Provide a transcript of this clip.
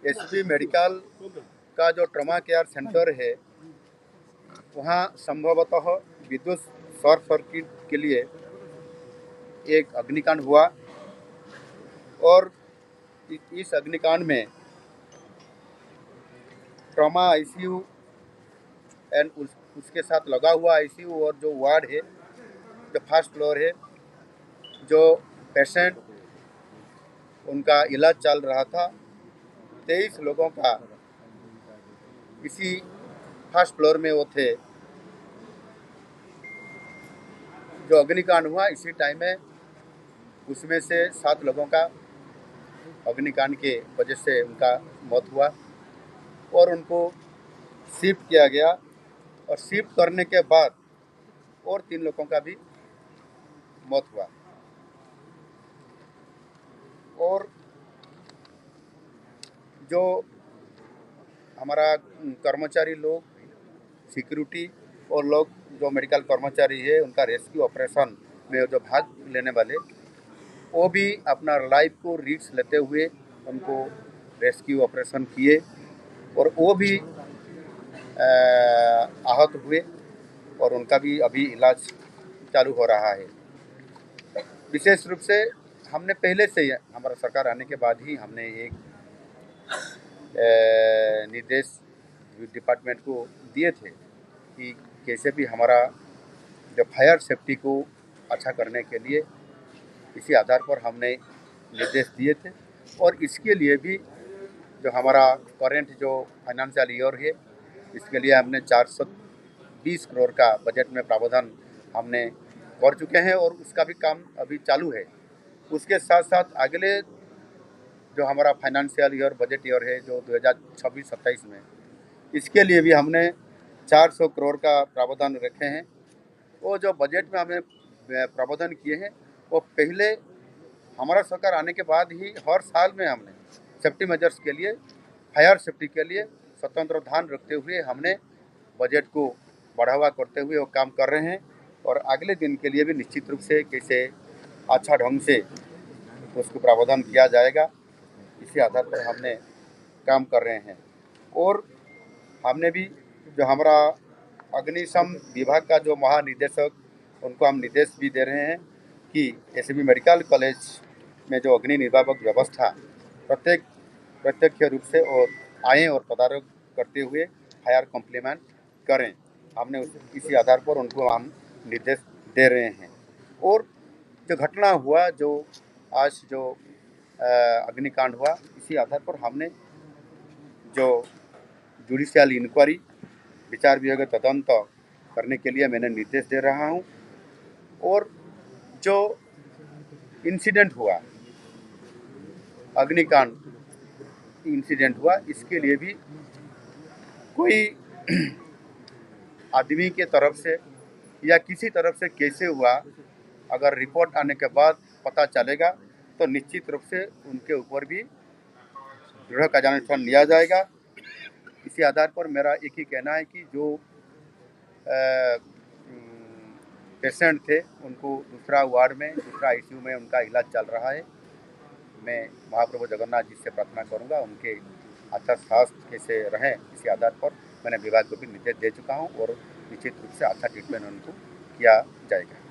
SB medical का जो trauma care centre है, वहाँ संभवतः विद्युत शॉर्ट सर्किट के लिए एक अग्निकांड हुआ और इस अग्निकांड में ट्रॉमा आईसीयू एंड उसके साथ लगा हुआ आईसीयू और जो वार्ड है, जो फर्स्ट फ्लोर है, जो पेशेंट उनका इलाज चल रहा था, 23 लोगों का इसी फर्स्ट फ्लोर में वो थे। जो अग्निकांड हुआ इसी टाइम में उसमें से 7 लोगों का अग्निकांड के वजह से उनका मौत हुआ और उनको शिफ्ट किया गया और शिफ्ट करने के बाद और 3 लोगों का भी मौत हुआ। और जो हमारा कर्मचारी लोग, सिक्योरिटी और लोग जो मेडिकल कर्मचारी है, उनका रेस्क्यू ऑपरेशन में जो भाग लेने वाले, वो भी अपना लाइफ को रिस्क लेते हुए उनको रेस्क्यू ऑपरेशन किए और वो भी आहत हुए और उनका भी अभी इलाज चालू हो रहा है। विशेष रूप से हमने पहले से ही, हमारा सरकार आने के बाद ही हमने एक निर्देश डिपार्टमेंट को दिए थे कि कैसे भी हमारा जो फायर सेफ्टी को अच्छा करने के लिए इसी आधार पर हमने निर्देश दिए थे। और इसके लिए भी जो हमारा करेंट जो फाइनेंशियल ईयर है, इसके लिए हमने 420 करोड़ का बजट में प्रावधान हमने कर चुके हैं और उसका भी काम अभी चालू है। उसके साथ साथ अगले जो हमारा फाइनेंशियल ईयर बजट ईयर है जो 2026-27 में, इसके लिए भी हमने 400 करोड़ का प्रावधान रखे हैं। वो जो बजट में हमने प्रावधान किए हैं वो पहले हमारा सरकार आने के बाद ही हर साल में हमने सेफ्टी मेजर्स के लिए, फायर सेफ्टी के लिए स्वतंत्र ध्यान रखते हुए हमने बजट को बढ़ावा करते हुए वो काम कर रहे हैं और अगले दिन के लिए भी निश्चित रूप से कैसे अच्छा ढंग से उसको प्रावधान किया जाएगा, इसी आधार पर हमने काम कर रहे हैं। और हमने भी जो हमारा अग्निशम विभाग का जो महानिदेशक, उनको हम निर्देश भी दे रहे हैं कि एसबी मेडिकल कॉलेज में जो अग्नि निर्वापक व्यवस्था प्रत्यक्ष रूप से और आएँ और तदारक करते हुए फायर कॉम्प्लीमेंट करें। हमने इसी आधार पर उनको हम निर्देश दे रहे हैं। और जो घटना हुआ, जो आज जो अग्निकांड हुआ, इसी आधार पर हमने जो जुडिशियल इंक्वायरी, विचार विभाग तदंत करने के लिए मैंने निर्देश दे रहा हूं। और जो इंसिडेंट हुआ, अग्निकांड इंसिडेंट हुआ, इसके लिए भी कोई आदमी के तरफ से या किसी तरफ से कैसे हुआ, अगर रिपोर्ट आने के बाद पता चलेगा तो निश्चित रूप से उनके ऊपर भी दृढ़ कार्यानुष्ठान लिया जाएगा। इसी आधार पर मेरा एक ही कहना है कि जो पेशेंट थे उनको दूसरा वार्ड में, दूसरा आईसीयू में उनका इलाज चल रहा है। मैं महाप्रभु जगन्नाथ जी से प्रार्थना करूंगा उनके अच्छा स्वास्थ्य कैसे रहें, इसी आधार पर मैंने विभाग को भी निर्देश दे चुका हूं और निश्चित रूप से अच्छा ट्रीटमेंट उनको किया जाएगा।